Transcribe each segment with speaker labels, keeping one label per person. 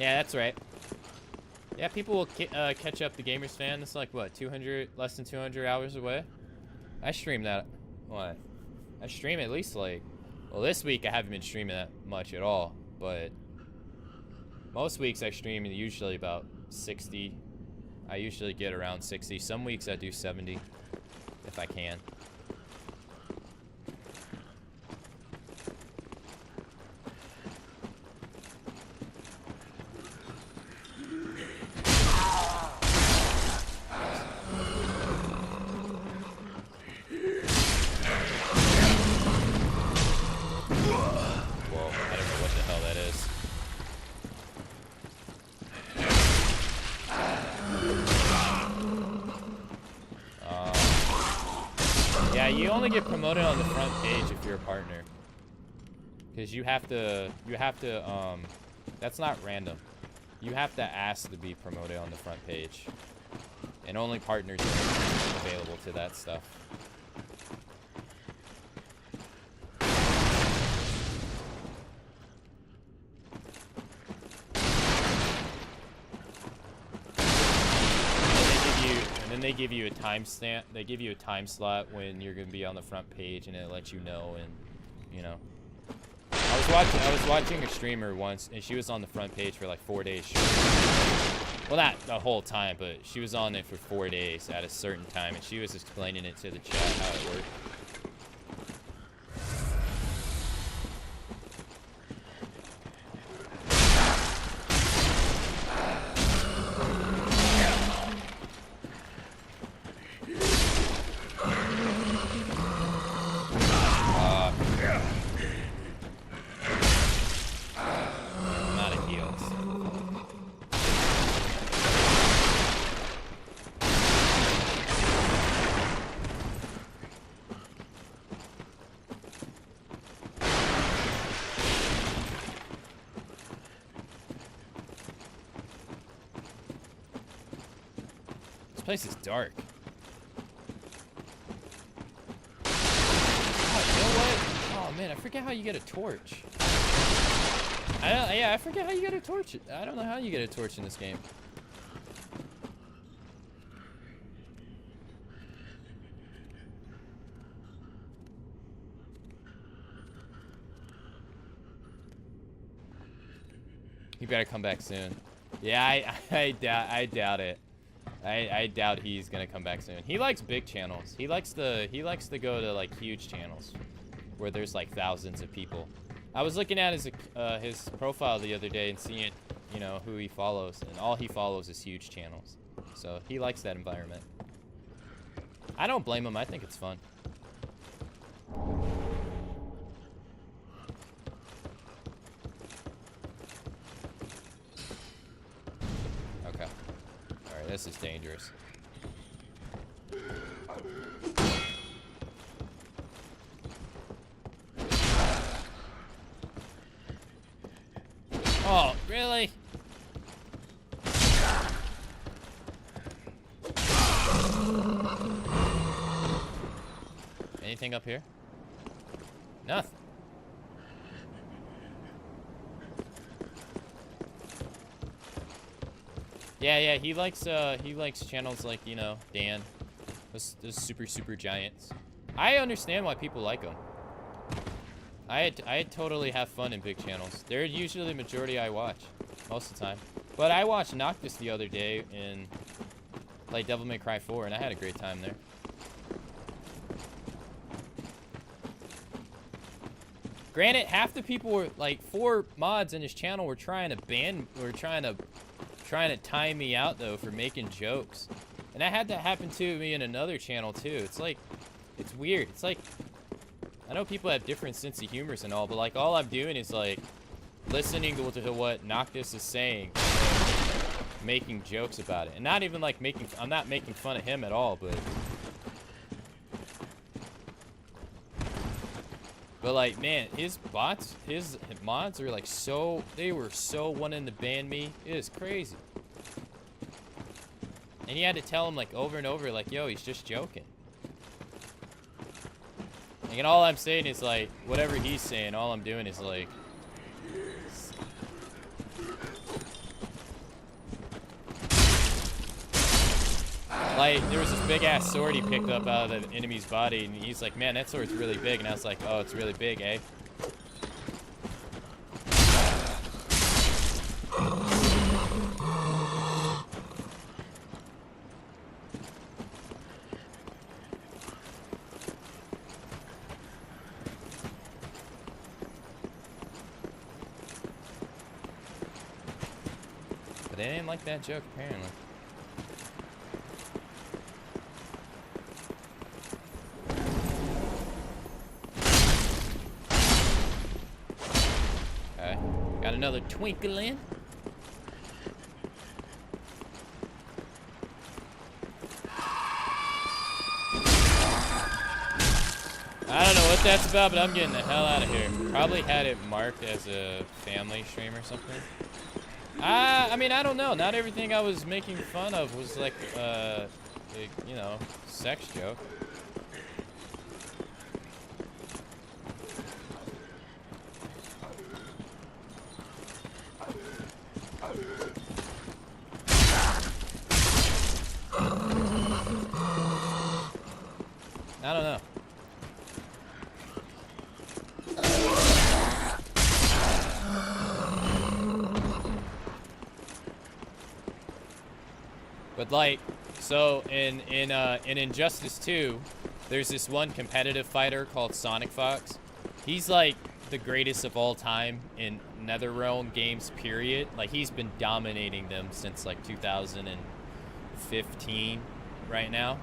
Speaker 1: Yeah, that's right. Yeah, people will catch up to Gamers Fan. It's like, what, 200, less than 200 hours away? I stream that, what? I stream at least like, well, this week I haven't been streaming that much at all, but most weeks I stream usually about 60. I usually get around 60. Some weeks I do 70, if I can. You only get promoted on the front page if you're a partner. Because you have to, that's not random. You have to ask to be promoted on the front page. And only partners are available to that stuff. They give you a timestamp. They give you a time slot when you're gonna be on the front page, and it lets you know. And you know, I was watching a streamer once, and she was on the front page for like 4 days straight. Well, not the whole time, but she was on it for 4 days at a certain time, and she was explaining it to the chat how it worked. This place is dark. Oh, you know what? Oh man, I forget how you get a torch. I forget how you get a torch. I don't know how you get a torch in this game. You better come back soon. Yeah, I doubt it. I doubt he's gonna come back soon. He likes big channels. He likes to go to like huge channels where there's like thousands of people. I was looking at his profile the other day and seeing, you know, who he follows, and all he follows is huge channels. So he likes that environment. I don't blame him. I think it's fun. This is dangerous. Oh, really? Anything up here? Nothing. Yeah, he likes channels like, you know, Dan. Those super giants. I understand why people like them. I totally have fun in big channels. They're usually the majority I watch, most of the time. But I watched Noctis the other day and played Devil May Cry 4, and I had a great time there. Granted, half the people were, like, 4 mods in his channel were trying to time me out though for making jokes, and that had that happen to me in another channel too. It's like, it's weird. It's like, I know people have different sense of humors and all, but like all I'm doing is like listening to what Noctis is saying, and making jokes about it, and not even like I'm not making fun of him at all, but like, man, his mods are like they were so wanting to ban me. It is crazy. And he had to tell him like over and over, like, yo, he's just joking. And all I'm saying is like, whatever he's saying, all I'm doing is like, Like, there was this big-ass sword he picked up out of the enemy's body, and he's like, man, that sword's really big. And I was like, oh, it's really big, eh? But they didn't like that joke, apparently. Okay, got another twinkle in. I don't know what that's about, but I'm getting the hell out of here. Probably had it marked as a family stream or something. I mean, I don't know. Not everything I was making fun of was like, you know, sex joke. I don't know. But like, so in Injustice 2, there's this one competitive fighter called Sonic Fox. He's like the greatest of all time in NetherRealm games, period. Like, he's been dominating them since like 2015 right now.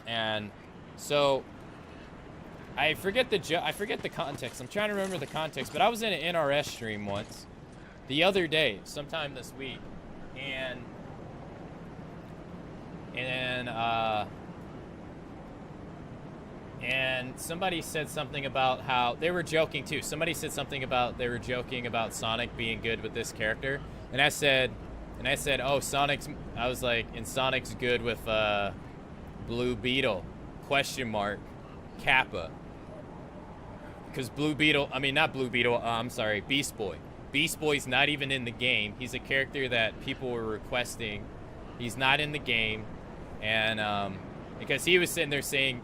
Speaker 1: And so I forget the context. I'm trying to remember the context, but I was in an NRS stream once the other day, sometime this week, and somebody said something about how they were joking too. Somebody said something about they were joking about Sonic being good with this character, and I said, oh, I was like, and Sonic's good with Blue Beetle, question mark, Kappa. Because I'm sorry, Beast Boy. Beast Boy's not even in the game. He's a character that people were requesting. He's not in the game. And because he was sitting there saying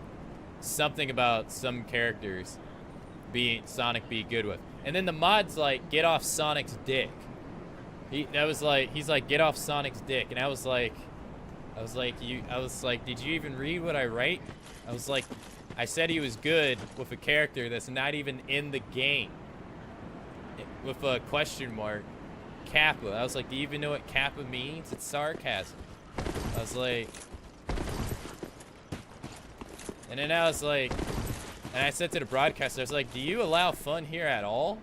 Speaker 1: something about some characters Sonic be good with. And then the mod's like, get off Sonic's dick. He's like, get off Sonic's dick. And I was like, did you even read what I write? I was like, I said he was good with a character that's not even in the game. With a question mark, Kappa. I was like, do you even know what Kappa means? It's sarcasm. I was like, and then I was like, and I said to the broadcaster, I was like, do you allow fun here at all?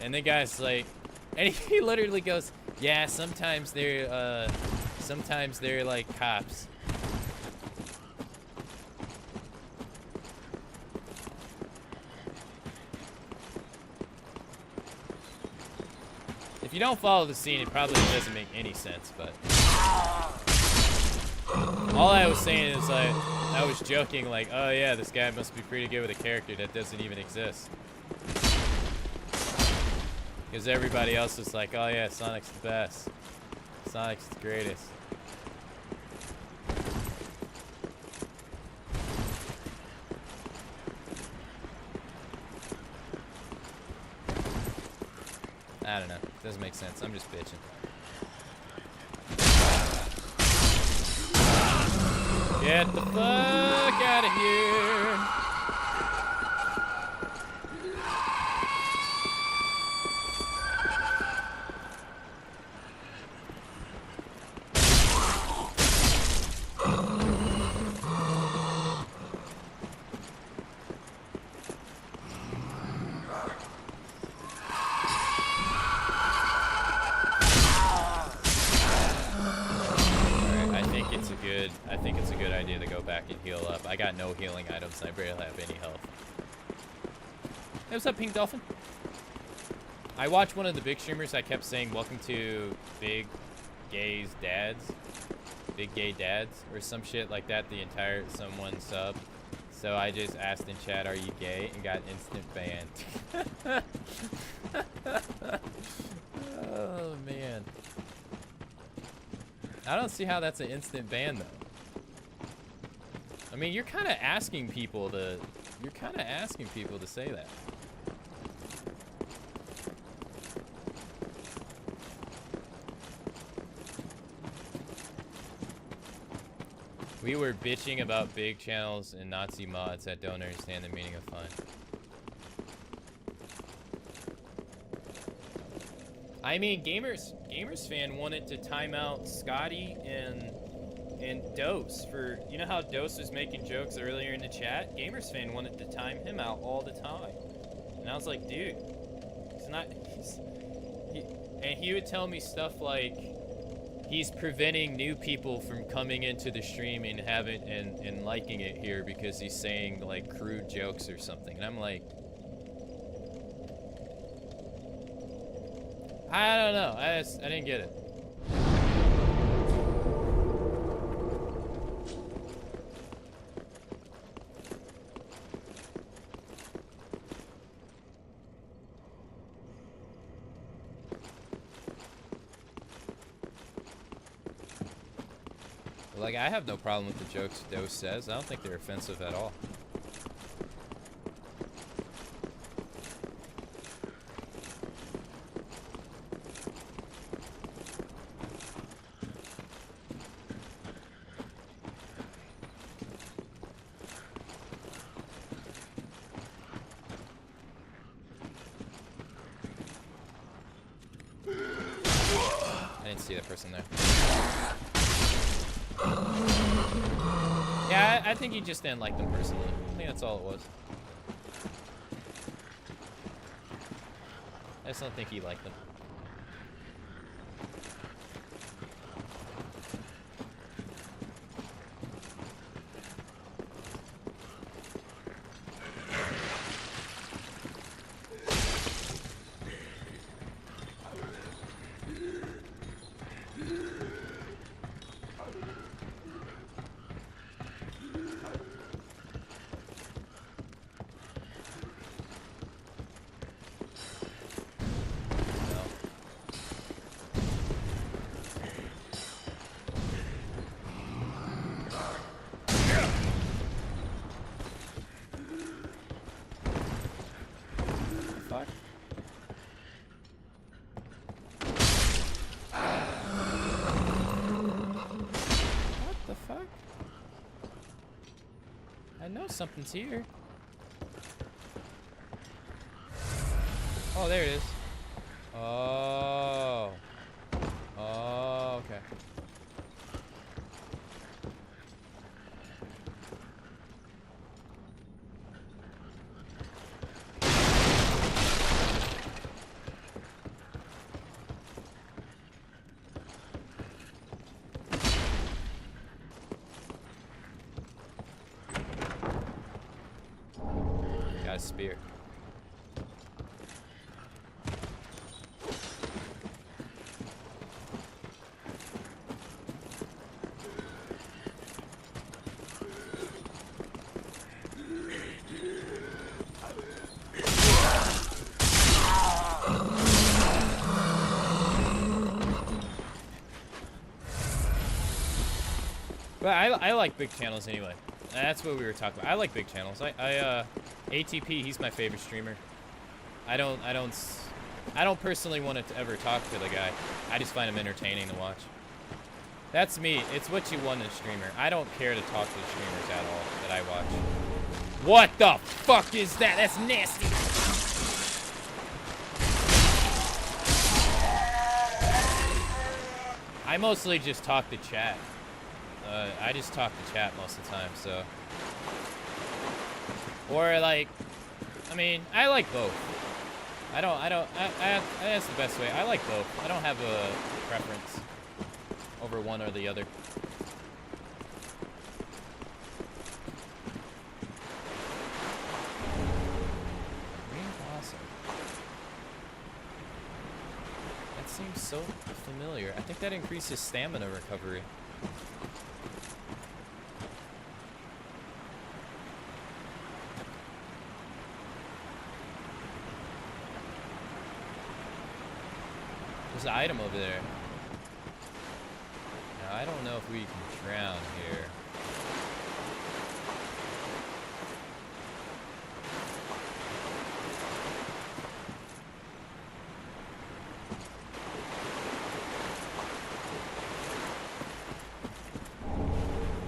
Speaker 1: And the guy's like, and he literally goes, yeah, sometimes they're like cops. If you don't follow the scene, it probably doesn't make any sense, but all I was saying is, like, I was joking, like, oh yeah, this guy must be pretty good with a character that doesn't even exist. Because everybody else is like, oh yeah, Sonic's the best. Sonic's the greatest. I don't know. Doesn't make sense. I'm just bitching. Get the fuck out of here. I think it's a good idea to go back and heal up. I got no healing items, and I barely have any health. Hey, what's up, Pink Dolphin? I watched one of the big streamers. I kept saying, welcome to Big Gay's Dads. Big Gay Dads, or some shit like that, someone sub. So I just asked in chat, are you gay? And got instant banned. Oh, man. I don't see how that's an instant ban, though. I mean, you're kind of asking people to say that. We were bitching about big channels and Nazi mods that don't understand the meaning of fun. I mean, Gamers fan wanted to time out Scotty and Dose for, you know how Dose was making jokes earlier in the chat? Gamers fan wanted to time him out all the time. And I was like, dude, and he would tell me stuff like he's preventing new people from coming into the stream and and liking it here because he's saying like crude jokes or something. And I'm like, I don't know. I didn't get it. Like, I have no problem with the jokes Dose says. I don't think they're offensive at all. I didn't see that person there. Yeah, I think he just didn't like them personally. I think that's all it was. I just don't think he liked them. I know something's here. Oh, there it is. Oh. Oh, okay. Got a spear. But I like big channels anyway. That's what we were talking about. I like big channels. ATP, he's my favorite streamer. I don't personally want to ever talk to the guy. I just find him entertaining to watch. That's me. It's what you want in a streamer. I don't care to talk to the streamers at all that I watch. What the fuck is that? That's nasty. I mostly just talk to chat. I just talk to chat most of the time, so. Or like, I mean, I like both. That's the best way. I like both. I don't have a preference over one or the other. Green blossom. That seems so familiar. I think that increases stamina recovery. There's an item over there. No, I know if we can drown here.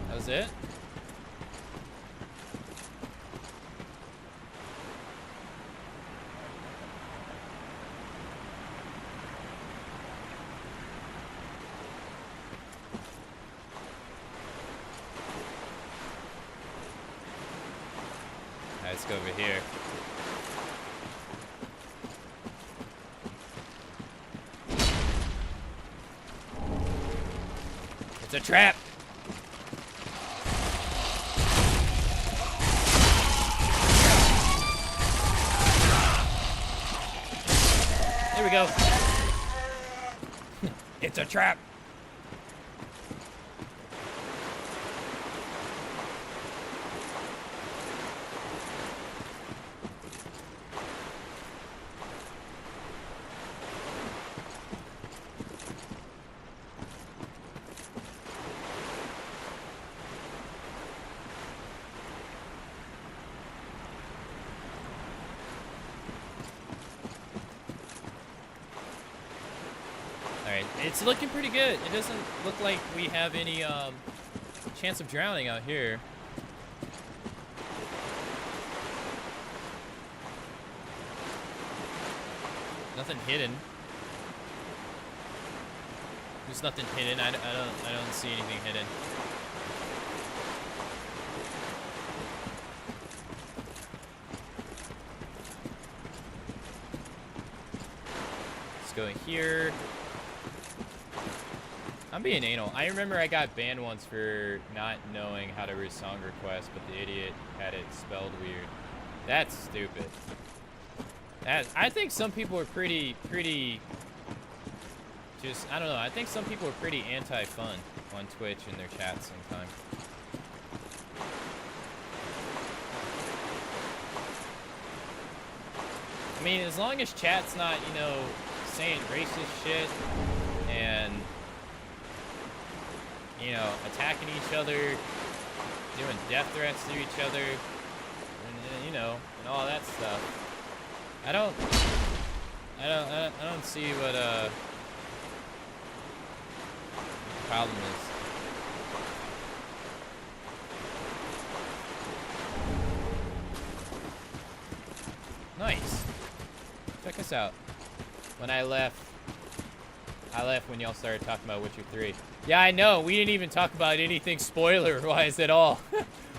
Speaker 1: That was it? Let's go over here. It's a trap. There we go. It's a trap. It's looking pretty good. It doesn't look like we have any chance of drowning out here. Nothing hidden. There's nothing hidden. I don't see anything hidden. Let's go in here. I'm being anal. I remember I got banned once for not knowing how to read song requests, but the idiot had it spelled weird. That's stupid. I think some people are pretty, just, I don't know. I think some people are pretty anti-fun on Twitch in their chats sometimes. I mean, as long as chat's not, you know, saying racist shit and, you know, attacking each other, doing death threats to each other, and you know, and all that stuff. I don't see what the problem is. Nice. Check us out. When I left when y'all started talking about Witcher 3. Yeah, I know. We didn't even talk about anything spoiler-wise at all.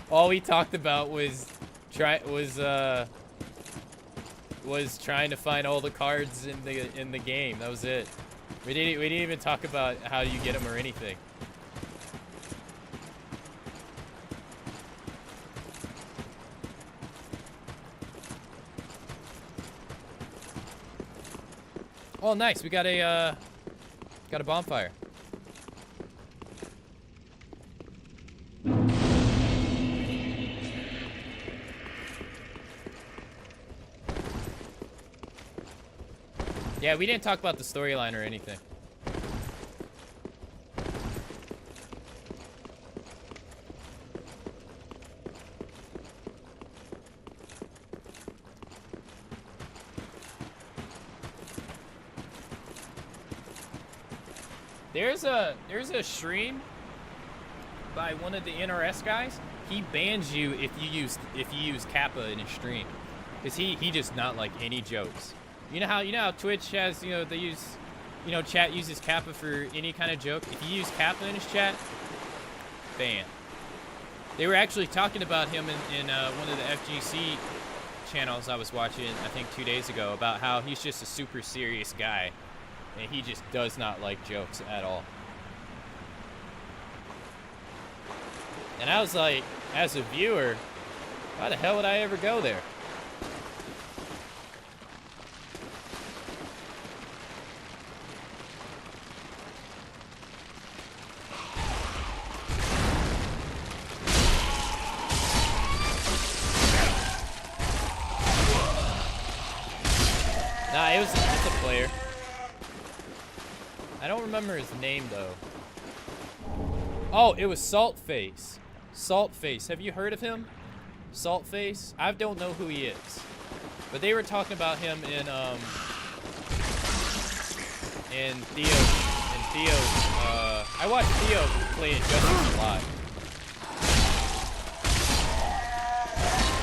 Speaker 1: All we talked about was trying to find all the cards in the game. That was it. We didn't even talk about how you get them or anything. Oh, nice. We got a bonfire. Yeah, we didn't talk about the storyline or anything. There's a stream by one of the NRS guys. He bans you if you use Kappa in his stream, cause he just not like any jokes. You know how Twitch has, you know, they use, you know, chat uses Kappa for any kind of joke. If you use Kappa in his chat, ban. They were actually talking about him in one of the FGC channels I was watching, I think 2 days ago, about how he's just a super serious guy, and he just does not like jokes at all. And I was like, as a viewer, why the hell would I ever go there? Nah, it's a player. I don't remember his name though. Oh, it was Saltface. Saltface. Have you heard of him? Saltface? I don't know who he is. But they were talking about him in Theo's, I watched Theo play Injustice a lot.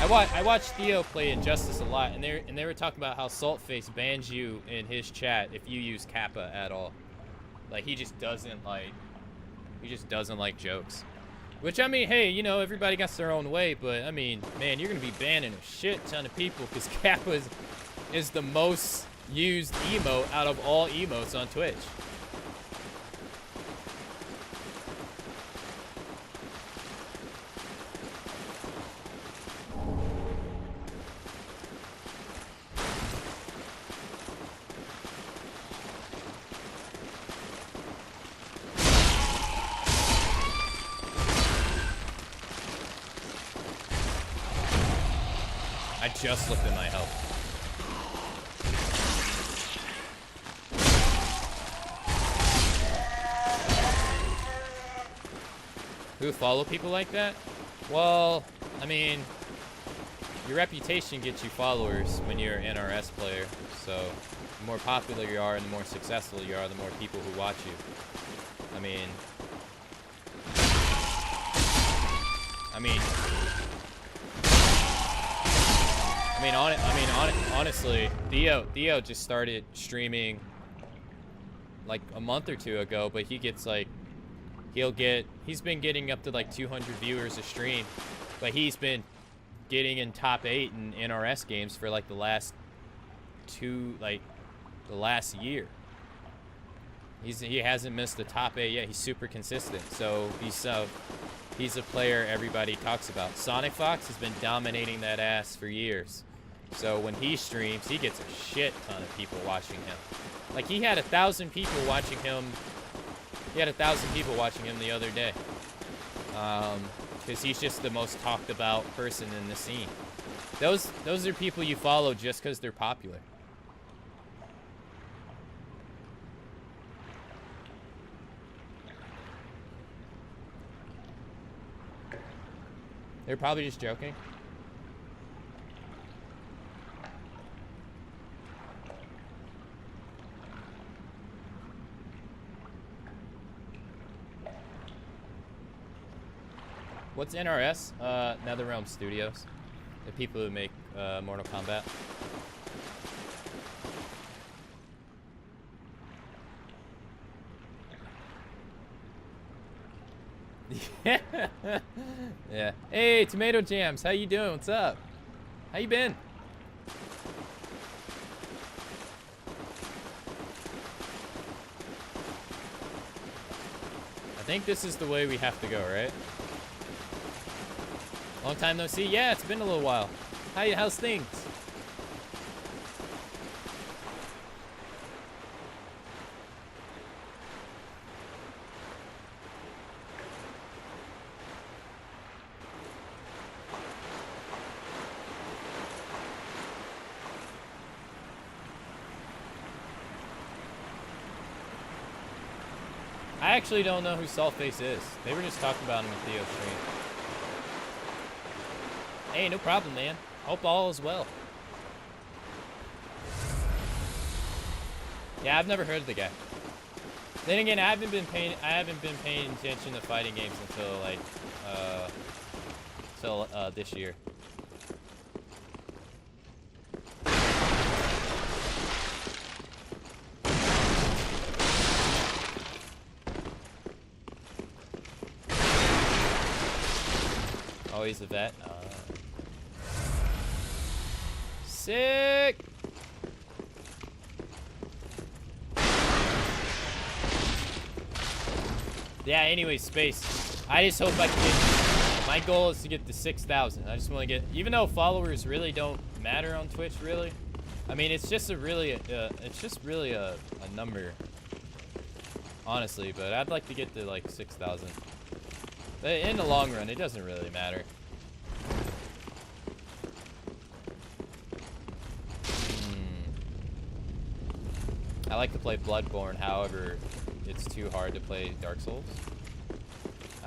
Speaker 1: I watched Theo play Injustice a lot, and they were talking about how Saltface bans you in his chat if you use Kappa at all. Like, he just doesn't like jokes. Which, I mean, hey, you know, everybody got their own way, but, I mean, man, you're gonna be banning a shit ton of people, because Kappa is the most used emote out of all emotes on Twitch. I just looked at my health. Who follow people like that? Well, I mean, your reputation gets you followers when you're an NRS player. So, the more popular you are and the more successful you are, the more people who watch you. Honestly, Theo just started streaming like a month or two ago, but he gets like, he's been getting up to like 200 viewers a stream, but he's been getting in top 8 in NRS games for like the last year. He hasn't missed the top 8 yet. He's super consistent, so he's a player everybody talks about. Sonic Fox has been dominating that ass for years. So when he streams, he gets a shit ton of people watching him. Like, he had 1,000 people watching him. He had 1,000 people watching him the other day. Because he's just the most talked about person in the scene. Those are people you follow just because they're popular. They're probably just joking. What's NRS? NetherRealm Studios. The people who make Mortal Kombat. Yeah. Hey, Tomato Jams, how you doing? What's up? How you been? I think this is the way we have to go, right? Long time no see. Yeah, it's been a little while. How's things? I actually don't know who Saltface is. They were just talking about him in Theo's stream. Hey, no problem, man. Hope all is well. Yeah, I've never heard of the guy. Then again, I haven't been paying attention to fighting games until this year. Oh, he's a vet. Sick. Yeah, anyway, Space. I just hope I can get... My goal is to get to 6,000. I just want to get... Even though followers really don't matter on Twitch, really. I mean, it's just really a number. Honestly, but I'd like to get to, like, 6,000. But in the long run, it doesn't really matter. I like to play Bloodborne, however, it's too hard to play Dark Souls.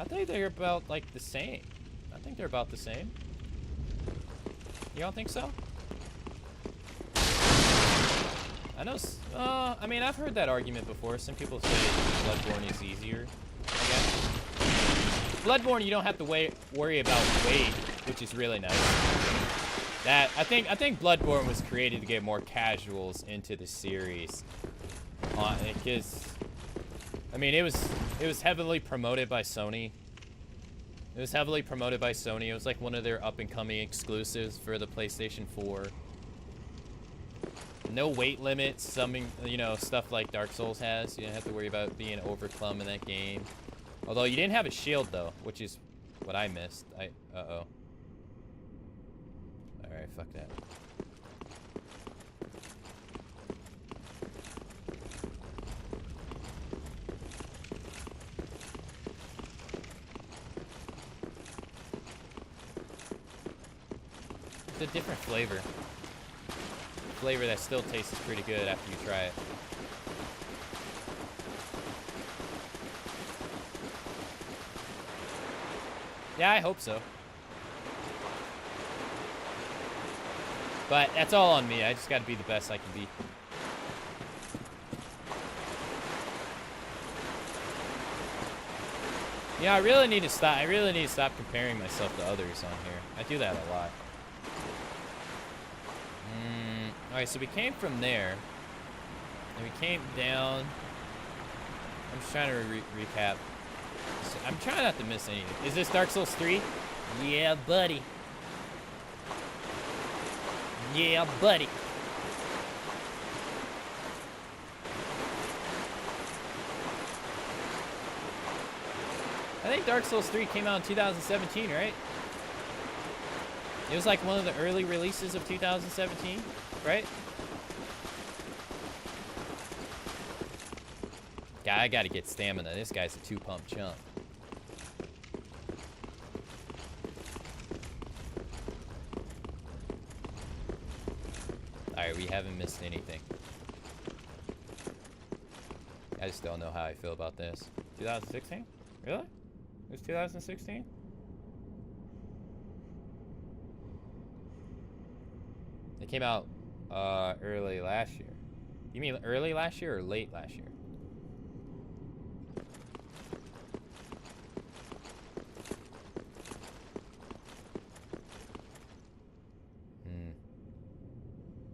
Speaker 1: I think they're about, like, the same. I think they're about the same. You don't think so? I know, I mean, I've heard that argument before. Some people say Bloodborne is easier, I guess. Bloodborne, you don't have to worry about weight, which is really nice. I think Bloodborne was created to get more casuals into the series. Because, I mean, it was heavily promoted by Sony. It was heavily promoted by Sony. It was like one of their up-and-coming exclusives for the PlayStation 4. No weight limits, stuff like Dark Souls has. You don't have to worry about being overclum in that game. Although you didn't have a shield though, which is what I missed. Uh-oh. Alright, fuck that. It's a different flavor. Flavor that still tastes pretty good after you try it. Yeah, I hope so. But that's all on me. I just gotta be the best I can be. Yeah, I really need to stop comparing myself to others on here. I do that a lot. Alright, so we came from there. And we came down. I'm just trying to recap. So I'm trying not to miss anything. Is this Dark Souls 3? Yeah, buddy. Yeah, buddy. I think Dark Souls 3 came out in 2017, right? It was like one of the early releases of 2017, right? I gotta get stamina. This guy's a 2-pump chump. Alright, we haven't missed anything. I just don't know how I feel about this. 2016? Really? It was 2016? It came out early last year. You mean early last year or late last year?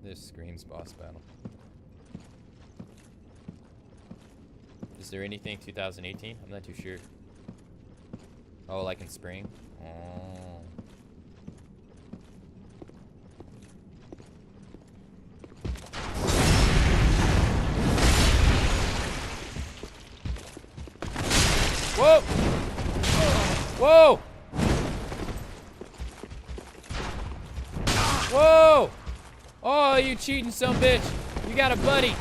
Speaker 1: This screams boss battle. Is there anything 2018? I'm not too sure. Oh, like in spring? Oh. Whoa! Whoa! Whoa! Oh, you cheating son of a bitch. You got a buddy.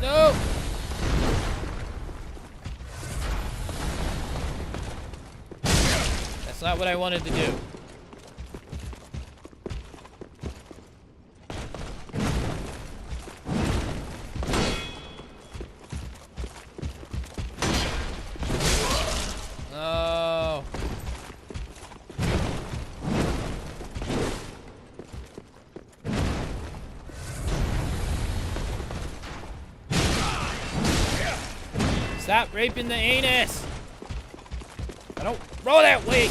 Speaker 1: No! That's not what I wanted to do. Oh. Stop raping the anus! I don't roll that way!